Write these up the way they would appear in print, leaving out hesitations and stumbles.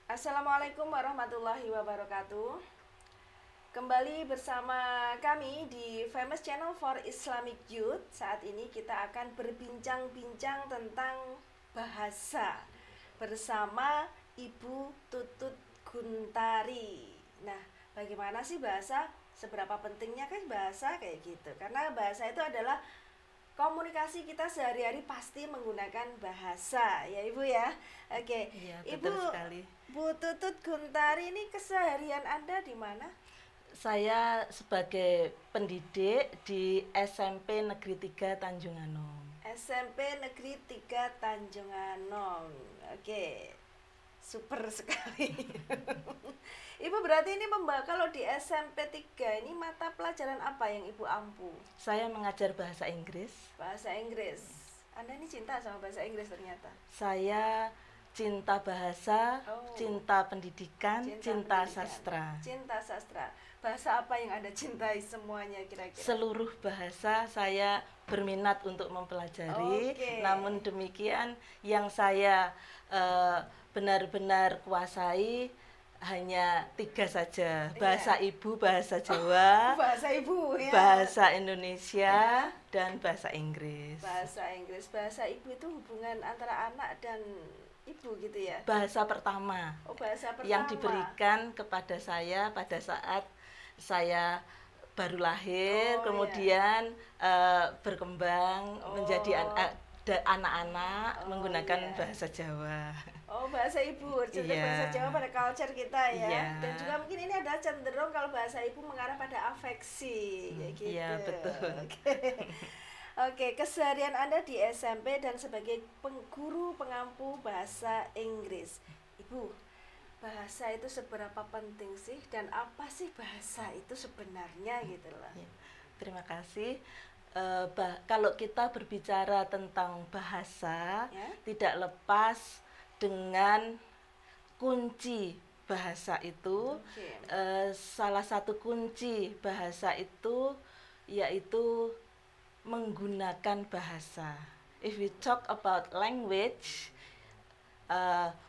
Assalamualaikum warahmatullahi wabarakatuh. Kembali bersama kami di Famous Channel for Islamic Youth. Saat ini kita akan berbincang-bincang tentang bahasa bersama Ibu Tutut Guntari. Nah, bagaimana sih bahasa? Seberapa pentingnya kan bahasa kayak gitu? Karena bahasa itu adalah komunikasi kita sehari-hari pasti menggunakan bahasa ya Ibu ya. Oke, Iya, Ibu betul sekali. Bu Tutut Guntari ini keseharian Anda di mana? Saya sebagai pendidik di SMP Negeri 3 Tanjung Anom. SMP Negeri 3 Tanjung Anom. Oke. Super sekali. Ibu berarti ini kalau di SMP 3 ini mata pelajaran apa yang Ibu ampu? Saya mengajar bahasa Inggris. Bahasa Inggris. Anda ini cinta sama bahasa Inggris ternyata. Saya cinta bahasa, cinta pendidikan, cinta sastra. Cinta sastra. Bahasa apa yang Anda cintai semuanya kira-kira? Seluruh bahasa saya berminat untuk mempelajari. Namun demikian yang saya benar-benar kuasai hanya 3 saja. Bahasa ibu, bahasa Jawa, bahasa ibu ya. Bahasa Indonesia dan bahasa Inggris. Bahasa Inggris, bahasa ibu itu hubungan antara anak dan ibu gitu ya. Bahasa pertama. Bahasa pertama yang diberikan kepada saya pada saat saya baru lahir, kemudian berkembang menjadi anak-anak menggunakan bahasa Jawa. Bahasa ibu, cenderung bahasa Jawa pada culture kita ya. Dan juga mungkin ini adalah cenderung kalau bahasa ibu mengarah pada afeksi kayak gitu. Iya, betul. Oke, keseharian Anda di SMP dan sebagai guru pengampu bahasa Inggris. Ibu, bahasa itu seberapa penting sih dan apa sih bahasa itu sebenarnya gitu loh. Ya, terima kasih. Kalau kita berbicara tentang bahasa, tidak lepas dengan kunci bahasa itu. Salah satu kunci bahasa itu yaitu menggunakan bahasa. If we talk about language,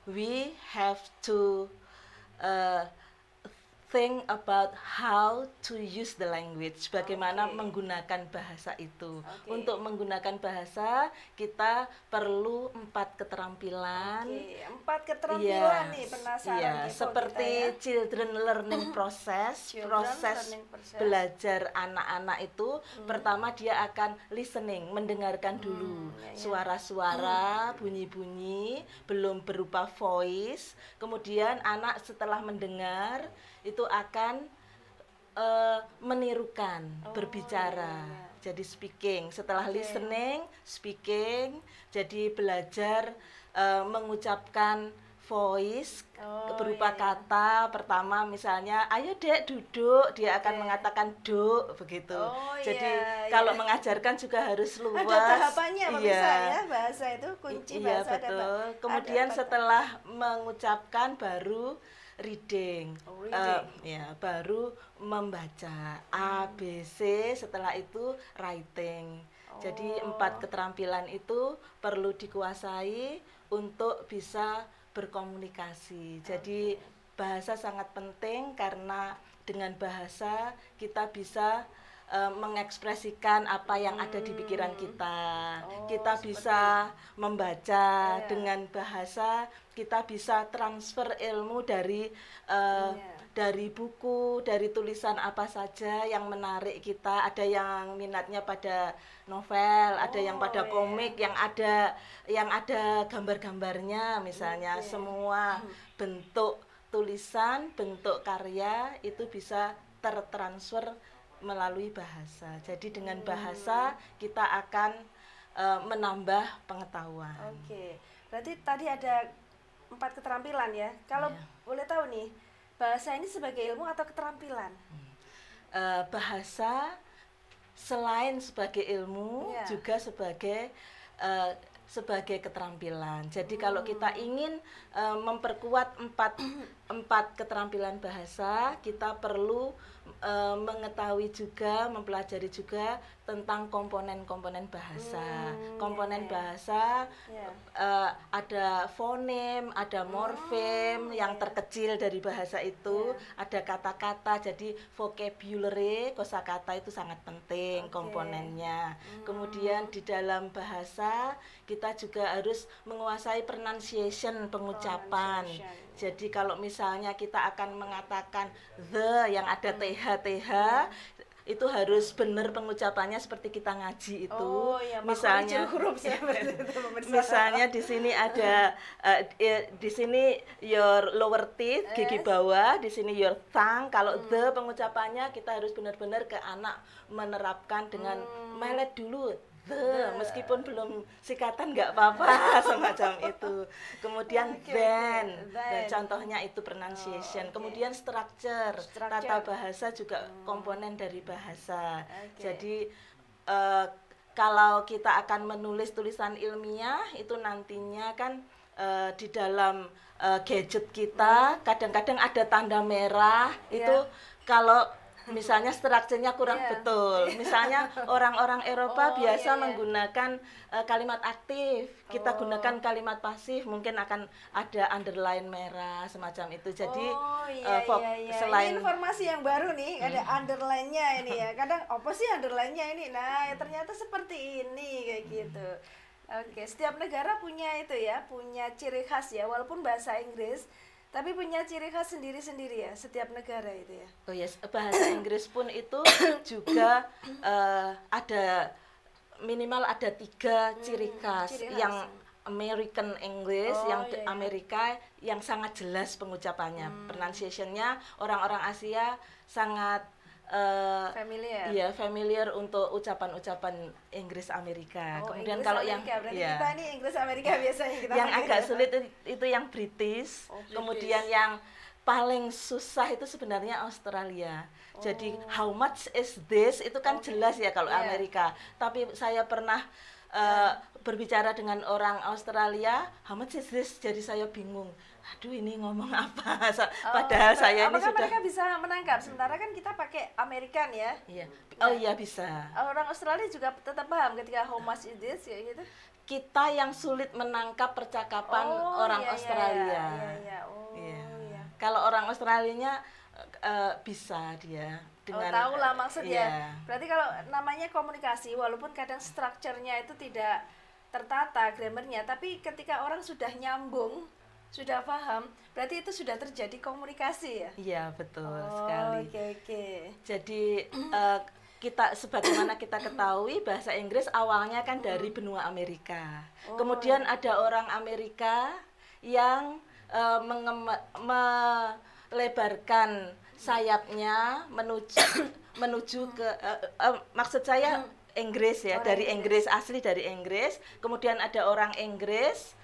we have to think about how to use the language, bagaimana menggunakan bahasa itu. Untuk menggunakan bahasa, kita perlu 4 keterampilan. 4 keterampilan nih, penasaran seperti kita, children learning process. Proses belajar anak-anak itu, pertama dia akan listening, mendengarkan dulu suara-suara, bunyi-bunyi, belum berupa voice. Kemudian anak setelah mendengar itu akan menirukan, berbicara, jadi speaking. Setelah listening, speaking, jadi belajar mengucapkan voice berupa kata. Pertama misalnya, ayo dek duduk, dia akan mengatakan duk, begitu. Jadi kalau mengajarkan juga harus luas. Ada tahapannya bisa ya, bahasa itu kunci bahasa. Betul. Kemudian setelah mengucapkan baru reading, baru membaca A, B, C, setelah itu writing. Jadi 4 keterampilan itu perlu dikuasai untuk bisa berkomunikasi. Jadi bahasa sangat penting karena dengan bahasa kita bisa mengekspresikan apa yang ada di pikiran kita. Kita bisa membaca dengan bahasa, kita bisa transfer ilmu dari buku, dari tulisan apa saja yang menarik kita. Ada yang minatnya pada novel, ada yang pada komik, yang ada gambar-gambarnya misalnya. Semua bentuk tulisan, bentuk karya itu bisa tertransfer melalui bahasa. Jadi dengan bahasa kita akan menambah pengetahuan. Berarti tadi ada 4 keterampilan ya. Kalau boleh tahu nih, bahasa ini sebagai ilmu atau keterampilan? Bahasa selain sebagai ilmu juga sebagai sebagai keterampilan. Jadi kalau kita ingin memperkuat empat keterampilan bahasa, kita perlu mengetahui juga, mempelajari juga tentang komponen-komponen bahasa. Komponen bahasa ada fonem, ada morfem yang terkecil dari bahasa itu, ada kata-kata. Jadi vocabulary, kosakata itu sangat penting komponennya. Kemudian di dalam bahasa kita juga harus menguasai pronunciation, pengucapan. Jadi kalau misalnya kita akan mengatakan the yang ada th itu harus benar pengucapannya seperti kita ngaji itu. Misalnya misalnya di sini ada di sini your lower teeth, gigi bawah, di sini your tongue. Kalau the pengucapannya kita harus benar-benar ke anak menerapkan dengan melet dulu. Meskipun belum sikatan nggak apa-apa semacam itu. Kemudian then. Dan contohnya itu pronunciation. Kemudian structure, tata bahasa juga komponen dari bahasa. Jadi kalau kita akan menulis tulisan ilmiah itu nantinya kan di dalam gadget kita kadang-kadang ada tanda merah itu kalau misalnya strukturnya kurang betul. Misalnya orang-orang Eropa biasa menggunakan kalimat aktif. Kita gunakan kalimat pasif, mungkin akan ada underline merah semacam itu. Jadi selain ini informasi yang baru nih, ada underline-nya ini ya. Kadang apa sih underline-nya ini? Nah, ternyata seperti ini kayak gitu. Oke, setiap negara punya itu ya, punya ciri khas ya, walaupun bahasa Inggris tapi punya ciri khas sendiri-sendiri ya, setiap negara itu ya. Oh yes, bahasa Inggris pun itu juga ada minimal ada 3 ciri khas. Yang American English, yang Amerika yang sangat jelas pengucapannya, pronunciation-nya orang-orang Asia sangat familiar. Iya, familiar untuk ucapan-ucapan Inggris Amerika. Kemudian Inggris kalau Amerika, yang berarti kita ini Inggris Amerika biasanya kita yang agak sulit itu yang British. Kemudian yang paling susah itu sebenarnya Australia. Jadi how much is this itu kan jelas ya kalau Amerika. Tapi saya pernah berbicara dengan orang Australia, how much is this? Jadi saya bingung. Aduh, ini ngomong apa? Padahal saya ini sudah. Apakah mereka bisa menangkap? Sementara kan kita pakai American ya. Iya. Oh iya bisa. Orang Australia juga tetap paham ketika how much is this ya gitu. Kita yang sulit menangkap percakapan orang Australia. Iya. Kalau orang Australianya bisa dia dengan tahu lah maksudnya. Berarti kalau namanya komunikasi, walaupun kadang strukturnya itu tidak tertata grammarnya, tapi ketika orang sudah nyambung, sudah paham, berarti itu sudah terjadi komunikasi ya? Iya, betul sekali. Oke. Jadi kita sebagaimana kita ketahui bahasa Inggris awalnya kan dari benua Amerika. Kemudian ada orang Amerika yang melebarkan sayapnya menuju ke maksud saya Inggris ya, dari Inggris, asli dari Inggris. Kemudian ada orang Inggris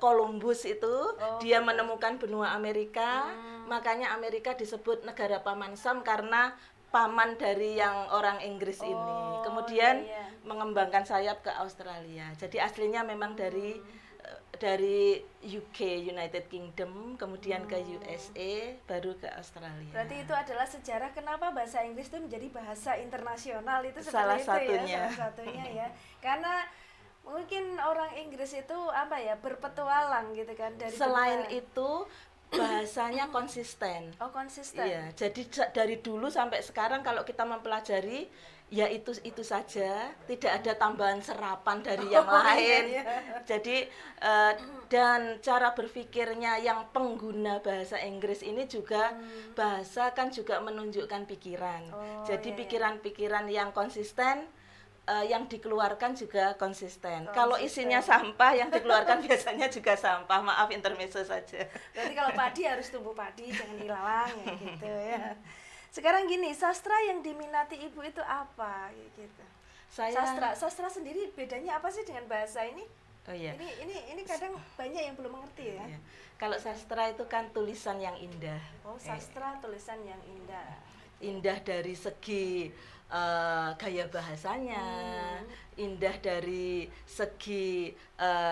Columbus itu dia menemukan benua Amerika, makanya Amerika disebut negara paman Sam karena paman dari yang orang Inggris ini. Kemudian mengembangkan sayap ke Australia. Jadi aslinya memang dari UK, United Kingdom, kemudian ke USA, baru ke Australia. Berarti itu adalah sejarah kenapa bahasa Inggris itu menjadi bahasa internasional itu salah satunya ya. Karena mungkin orang Inggris itu berpetualang gitu kan dari selain itu bahasanya konsisten. Konsisten. Iya, jadi dari dulu sampai sekarang kalau kita mempelajari ya itu saja, tidak ada tambahan serapan dari yang lain. Jadi dan cara berpikirnya yang pengguna bahasa Inggris ini juga bahasa kan juga menunjukkan pikiran. Jadi pikiran-pikiran yang konsisten yang dikeluarkan juga konsisten. Kalau isinya sampah, yang dikeluarkan biasanya juga sampah. Maaf, intermezzo saja. Berarti kalau padi harus tumbuh padi, jangan dilalang ya gitu ya. Sekarang gini, sastra yang diminati Ibu itu apa gitu? Sastra sendiri bedanya apa sih dengan bahasa ini? Oh iya. Ini kadang banyak yang belum mengerti ya. Iya. Kalau sastra itu kan tulisan yang indah. Sastra tulisan yang indah. indah dari segi gaya bahasanya, indah dari segi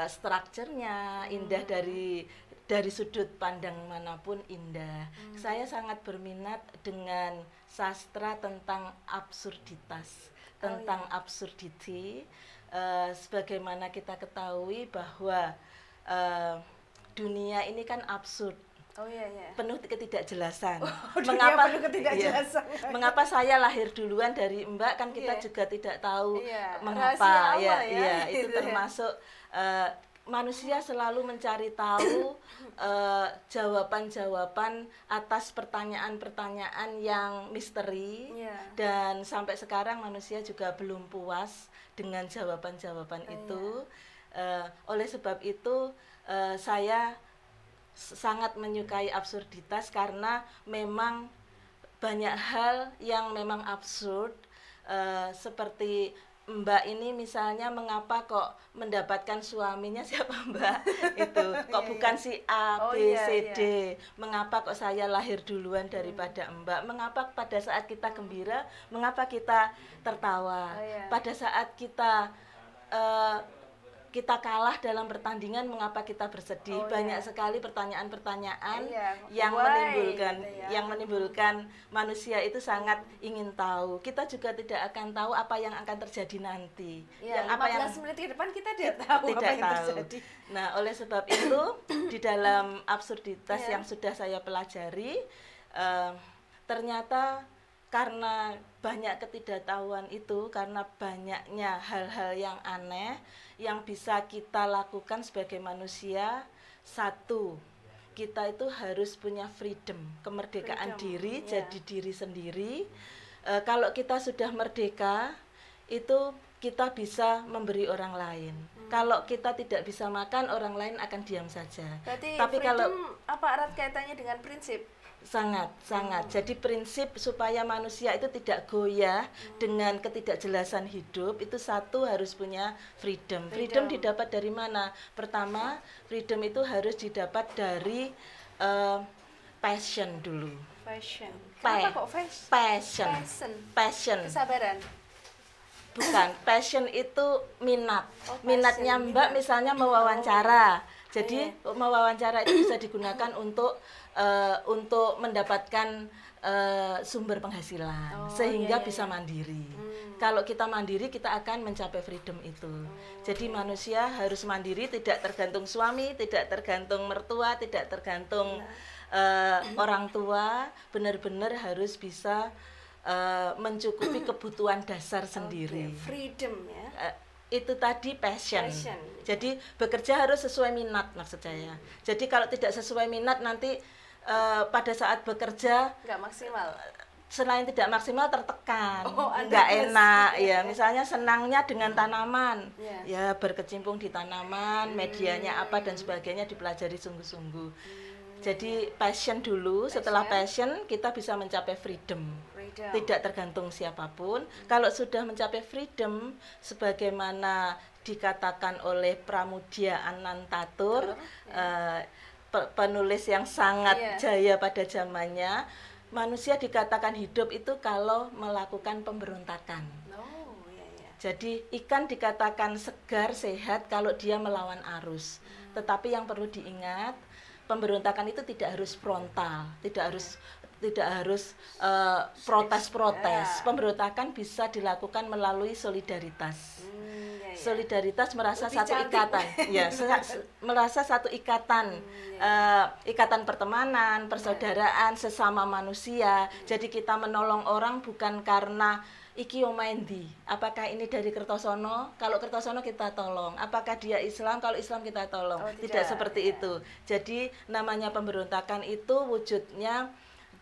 strukturnya, indah dari sudut pandang manapun indah. Saya sangat berminat dengan sastra tentang absurditas, tentang absurdity. Sebagaimana kita ketahui bahwa dunia ini kan absurd. Penuh ketidakjelasan. Mengapa penuh ketidakjelasan? Iya, mengapa saya lahir duluan dari Mbak kan kita juga tidak tahu mengapa itu termasuk manusia selalu mencari tahu jawaban-jawaban atas pertanyaan-pertanyaan yang misteri dan sampai sekarang manusia juga belum puas dengan jawaban-jawaban itu. Oleh sebab itu saya sangat menyukai absurditas karena memang banyak hal yang memang absurd, seperti Mbak ini misalnya mengapa kok mendapatkan suaminya siapa Mbak itu kok bukan si A, B, C, D, mengapa kok saya lahir duluan daripada Mbak, mengapa pada saat kita gembira mengapa kita tertawa, pada saat kita kalah dalam pertandingan mengapa kita bersedih. Banyak sekali pertanyaan-pertanyaan yang menimbulkan manusia itu sangat ingin tahu. Kita juga tidak akan tahu apa yang akan terjadi nanti. Apa 15 menit ke depan kita tidak tahu apa yang terjadi. Nah, oleh sebab itu di dalam absurditas yang sudah saya pelajari, ternyata karena banyak ketidaktahuan itu, karena banyaknya hal-hal yang aneh yang bisa kita lakukan sebagai manusia, satu, kita itu harus punya freedom, kemerdekaan diri, jadi diri sendiri. Kalau kita sudah merdeka, itu kita bisa memberi orang lain. Kalau kita tidak bisa makan, orang lain akan diam saja. Berarti tapi kalau apa erat kaitannya dengan prinsip? Sangat. Jadi prinsip supaya manusia itu tidak goyah dengan ketidakjelasan hidup, itu satu harus punya freedom. Freedom didapat dari mana? Pertama, freedom itu harus didapat dari passion dulu. Kenapa kok passion? Kesabaran. Bukan, passion itu minat. Minatnya Mbak misalnya mewawancara. Jadi mewawancara itu bisa digunakan untuk mendapatkan sumber penghasilan sehingga bisa mandiri. Kalau kita mandiri kita akan mencapai freedom itu. Jadi manusia harus mandiri, tidak tergantung suami, tidak tergantung mertua, tidak tergantung orang tua, benar-benar harus bisa mencukupi kebutuhan dasar sendiri. Freedom ya. Itu tadi passion. Jadi bekerja harus sesuai minat maksud saya. Jadi kalau tidak sesuai minat nanti pada saat bekerja nggak maksimal. Selain tidak maksimal tertekan, nggak enak ya. Misalnya senangnya dengan tanaman, ya berkecimpung di tanaman, medianya apa dan sebagainya dipelajari sungguh-sungguh. Jadi passion dulu, setelah passion kita bisa mencapai freedom. Tidak tergantung siapapun. Kalau sudah mencapai freedom, sebagaimana dikatakan oleh Pramudia Anantatur, penulis yang sangat jaya pada zamannya, manusia dikatakan hidup itu kalau melakukan pemberontakan. Jadi ikan dikatakan segar, sehat kalau dia melawan arus. Tetapi yang perlu diingat, pemberontakan itu tidak harus frontal, tidak harus protes-protes. Pemberontakan bisa dilakukan melalui solidaritas. Solidaritas merasa satu ikatan, merasa satu ikatan, ikatan pertemanan, persaudaraan sesama manusia. Jadi kita menolong orang bukan karena iki omendi, apakah ini dari Kertosono? Kalau Kertosono kita tolong. Apakah dia Islam? Kalau Islam kita tolong. Tidak seperti itu. Jadi namanya pemberontakan itu wujudnya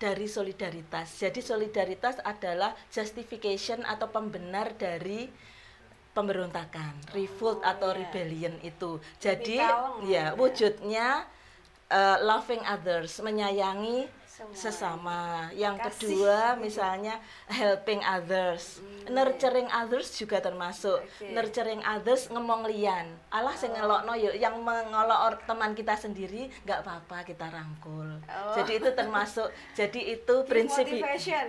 dari solidaritas. Jadi solidaritas adalah justification atau pembenar dari pemberontakan, revolt atau rebellion itu. Jadi wujudnya loving others, menyayangi sesama. Yang Kasih. kedua misalnya helping others, nurturing others juga termasuk. Nurturing others ngomong lian. Allah sing ngelokno yo, yang mengolok teman kita sendiri nggak apa-apa kita rangkul. Jadi itu termasuk. Jadi itu prinsip. Motivation.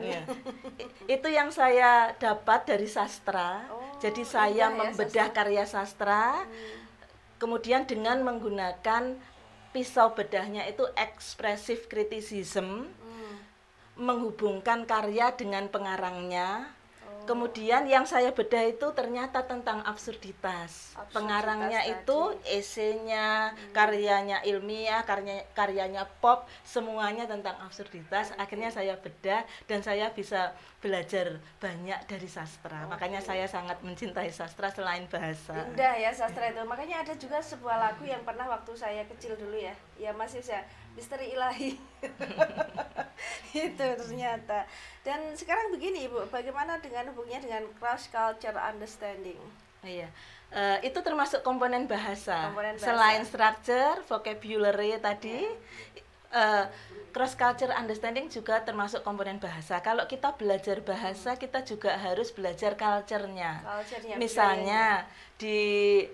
Itu yang saya dapat dari sastra. Jadi saya membedah karya sastra. Kemudian dengan menggunakan pisau bedahnya itu ekspresif kritisism, menghubungkan karya dengan pengarangnya. Kemudian yang saya bedah itu ternyata tentang absurditas. Pengarangnya tadi. itu esenya, karyanya ilmiah, karyanya pop, semuanya tentang absurditas. Akhirnya saya bedah dan saya bisa belajar banyak dari sastra. Makanya saya sangat mencintai sastra selain bahasa. Indah ya sastra itu. Makanya ada juga sebuah lagu yang pernah waktu saya kecil dulu ya. Ya masih saya Misteri Ilahi. Itu ternyata. Dan sekarang begini Ibu, bagaimana dengan hubungannya dengan cross culture understanding? Iya. Itu termasuk komponen bahasa. Komponen bahasa. Selain structure, vocabulary tadi, cross culture understanding juga termasuk komponen bahasa. Kalau kita belajar bahasa, kita juga harus belajar culture-nya. Misalnya di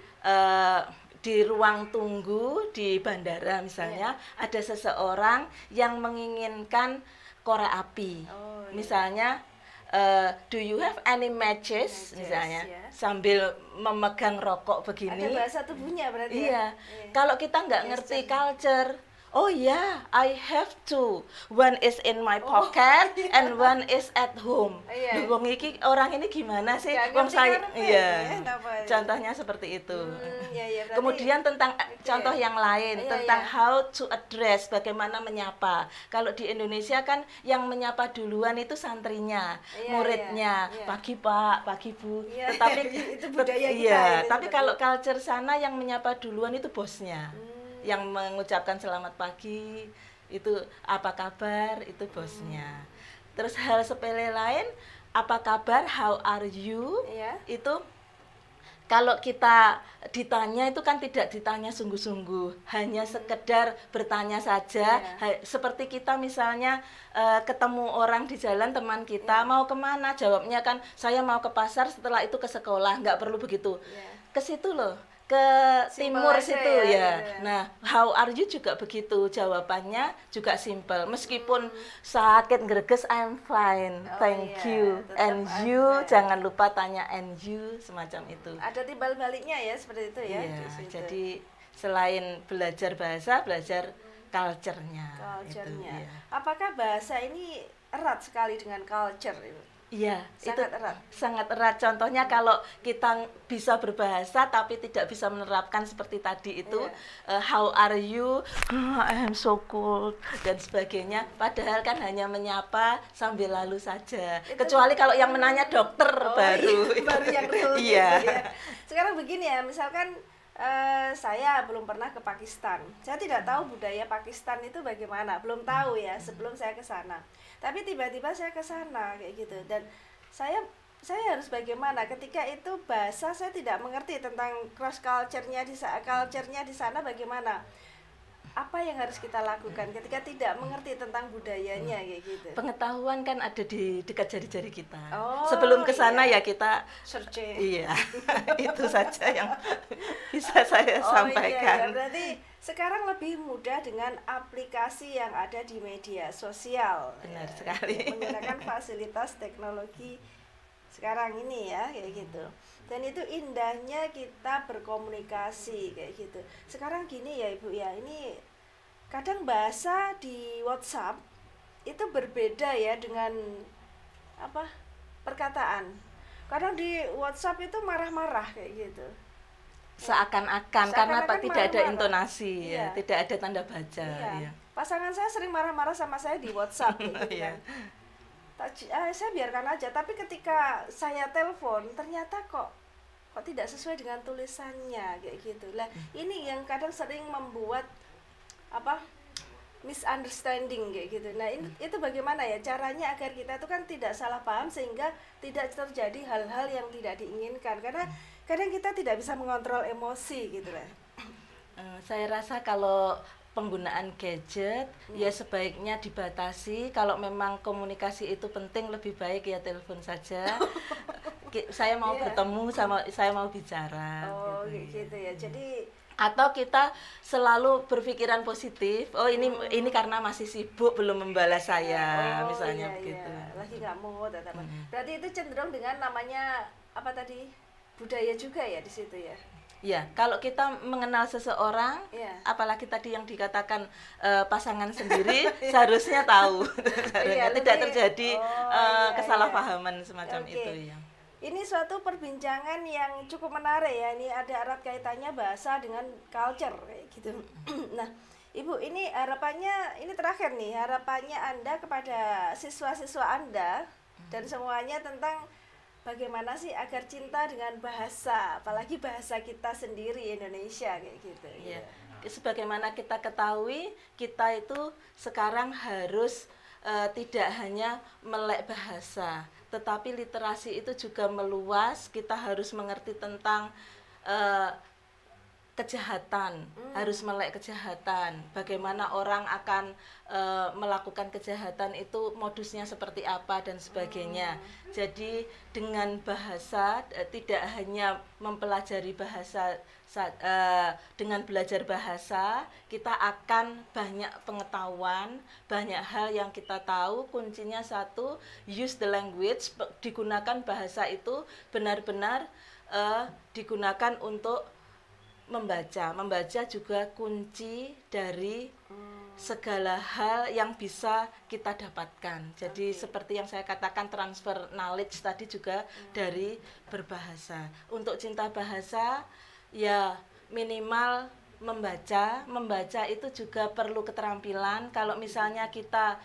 ruang tunggu di bandara misalnya ada seseorang yang menginginkan korek api. Misalnya do you have any matches misalnya, sambil memegang rokok begini. Ada bahasa tubuhnya berarti. Iya. Kalau kita nggak ngerti culture, oh ya, I have two. One is in my pocket and one is at home. Wong iki orang ini gimana sih? Wong saya contohnya seperti itu. Kemudian tentang contoh yang lain tentang how to address, bagaimana menyapa. Kalau di Indonesia kan yang menyapa duluan itu santrinya, muridnya, pagi Pak, pagi Bu. Tetapi itu budaya kita. Tapi kalau culture sana yang menyapa duluan itu bosnya. Yang mengucapkan selamat pagi, itu apa kabar, itu bosnya. Terus hal sepele lain, apa kabar, how are you, itu kalau kita ditanya itu kan tidak ditanya sungguh-sungguh, hanya sekedar bertanya saja. Seperti kita misalnya ketemu orang di jalan, teman kita mau kemana, jawabnya kan saya mau ke pasar, setelah itu ke sekolah, nggak perlu begitu. Ke situ loh, ke timur situ ya. Nah, how are you juga begitu, jawabannya juga simple. Meskipun sakit greges, I'm fine, thank you. And you, jangan lupa tanya and you, semacam itu. Ada timbal baliknya ya, seperti itu ya. Iya, jadi selain belajar bahasa, belajar culture-nya. Culture-nya. Apakah bahasa ini erat sekali dengan culture itu? Iya, sangat erat. Sangat erat. Contohnya kalau kita bisa berbahasa tapi tidak bisa menerapkan seperti tadi itu, how are you, I am so cold dan sebagainya. Padahal kan hanya menyapa sambil lalu saja. Kecuali kalau yang menanya dokter baru yang real. Iya. Sekarang begini ya, misalkan saya belum pernah ke Pakistan. Saya tidak tahu budaya Pakistan itu bagaimana, belum tahu ya sebelum saya ke sana. Tapi tiba-tiba saya ke sana kayak gitu, dan saya harus bagaimana ketika itu bahasa saya tidak mengerti tentang cross culture-nya di sana bagaimana. Apa yang harus kita lakukan ketika tidak mengerti tentang budayanya kayak gitu? Pengetahuan kan ada di dekat jari-jari kita. Sebelum ke sana ya kita searching. Iya. Itu saja yang bisa saya sampaikan. Berarti sekarang lebih mudah dengan aplikasi yang ada di media sosial. Benar sekali. Menggunakan fasilitas teknologi sekarang ini ya kayak gitu. Dan itu indahnya kita berkomunikasi kayak gitu. Sekarang gini ya Ibu ya, ini kadang bahasa di WhatsApp itu berbeda ya dengan perkataan. Kadang di WhatsApp itu marah-marah kayak gitu. Seakan-akan karena tidak ada intonasi ya, tidak ada tanda baca. Iya. Pasangan saya sering marah-marah sama saya di WhatsApp gitu kan. Saya biarkan aja, tapi ketika saya telepon ternyata kok tidak sesuai dengan tulisannya kayak gitu. Lah, ini yang kadang sering membuat misunderstanding kayak gitu. Nah, itu bagaimana ya caranya agar kita itu kan tidak salah paham sehingga tidak terjadi hal-hal yang tidak diinginkan. Karena kadang kita tidak bisa mengontrol emosi gitu lah. Saya rasa kalau penggunaan gadget ya sebaiknya dibatasi. Kalau memang komunikasi itu penting, lebih baik ya telepon saja. Saya mau bertemu, saya mau bicara. Oh gitu ya. Jadi atau kita selalu berpikiran positif. Oh ini karena masih sibuk belum membalas saya, misalnya begitu. Lagi nggak mood atau apa. Berarti itu cenderung dengan namanya apa tadi, budaya juga ya di situ ya. Ya, kalau kita mengenal seseorang, apalagi tadi yang dikatakan pasangan sendiri, seharusnya tahu, tidak terjadi kesalahpahaman semacam itu ya. Ini suatu perbincangan yang cukup menarik ya. Ini ada erat kaitannya bahasa dengan culture kayak gitu. Nah, Ibu, ini harapannya, ini terakhir nih, harapannya Anda kepada siswa-siswa Anda dan semuanya tentang bagaimana sih agar cinta dengan bahasa, apalagi bahasa kita sendiri Indonesia kayak gitu. Ya. Sebagaimana kita ketahui, kita itu sekarang harus tidak hanya melek bahasa, tetapi literasi itu juga meluas. Kita harus mengerti tentang kejahatan, harus melek kejahatan. Bagaimana orang akan melakukan kejahatan itu, modusnya seperti apa dan sebagainya. Jadi dengan bahasa tidak hanya mempelajari bahasa, dengan belajar bahasa kita akan banyak pengetahuan, banyak hal yang kita tahu. Kuncinya satu, use the language, digunakan bahasa itu benar-benar digunakan untuk membaca juga kunci dari segala hal yang bisa kita dapatkan. Jadi seperti yang saya katakan, transfer knowledge tadi juga dari berbahasa. Untuk cinta bahasa ya minimal membaca itu juga perlu keterampilan. Kalau misalnya kita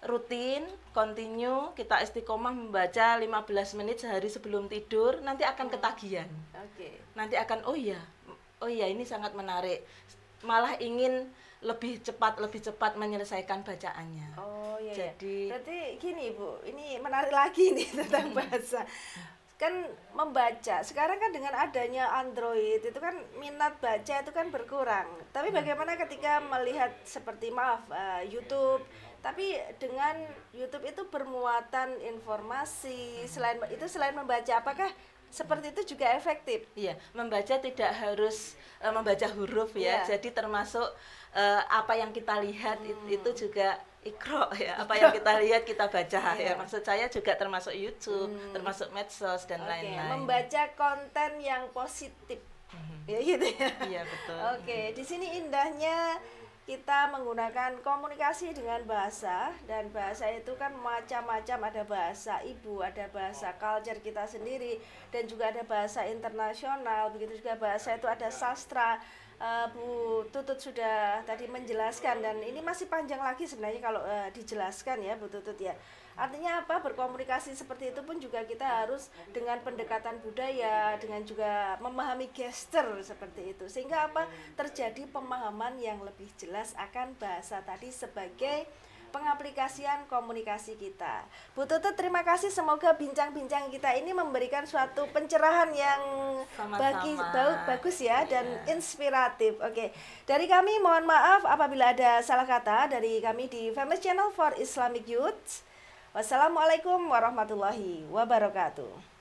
rutin, continue, kita istiqomah membaca 15 menit sehari sebelum tidur, nanti akan ketagihan. Nanti akan oh ya ini sangat menarik. Malah ingin lebih cepat menyelesaikan bacaannya. Jadi berarti gini Bu, ini menarik lagi nih tentang bahasa. Kan membaca, sekarang kan dengan adanya Android itu kan minat baca itu kan berkurang. Tapi bagaimana ketika melihat seperti YouTube, tapi dengan YouTube itu bermuatan informasi, selain membaca, apakah seperti itu juga efektif? Iya, membaca tidak harus membaca huruf ya. Jadi termasuk apa yang kita lihat itu juga ikro ya. Apa yang kita lihat kita baca ya. Maksud saya juga termasuk YouTube, termasuk medsos dan lain-lain. Membaca konten yang positif. Ya gitu ya. Iya, betul. Di sini indahnya kita menggunakan komunikasi dengan bahasa, dan bahasa itu kan macam-macam, ada bahasa ibu, ada bahasa culture kita sendiri, dan juga ada bahasa internasional. Begitu juga bahasa itu ada sastra. Bu Tutut sudah tadi menjelaskan, dan ini masih panjang lagi sebenarnya kalau dijelaskan ya Bu Tutut ya. Artinya apa? Berkomunikasi seperti itu pun juga kita harus dengan pendekatan budaya, dengan juga memahami gesture seperti itu, sehingga apa? Terjadi pemahaman yang lebih jelas akan bahasa tadi sebagai pengaplikasian komunikasi kita. Bu Tutut, terima kasih. Semoga bincang-bincang kita ini memberikan suatu pencerahan yang bagus ya, dan inspiratif. Dari kami mohon maaf apabila ada salah kata dari kami di Famous Channel for Islamic Youth. Wassalamualaikum warahmatullahi wabarakatuh.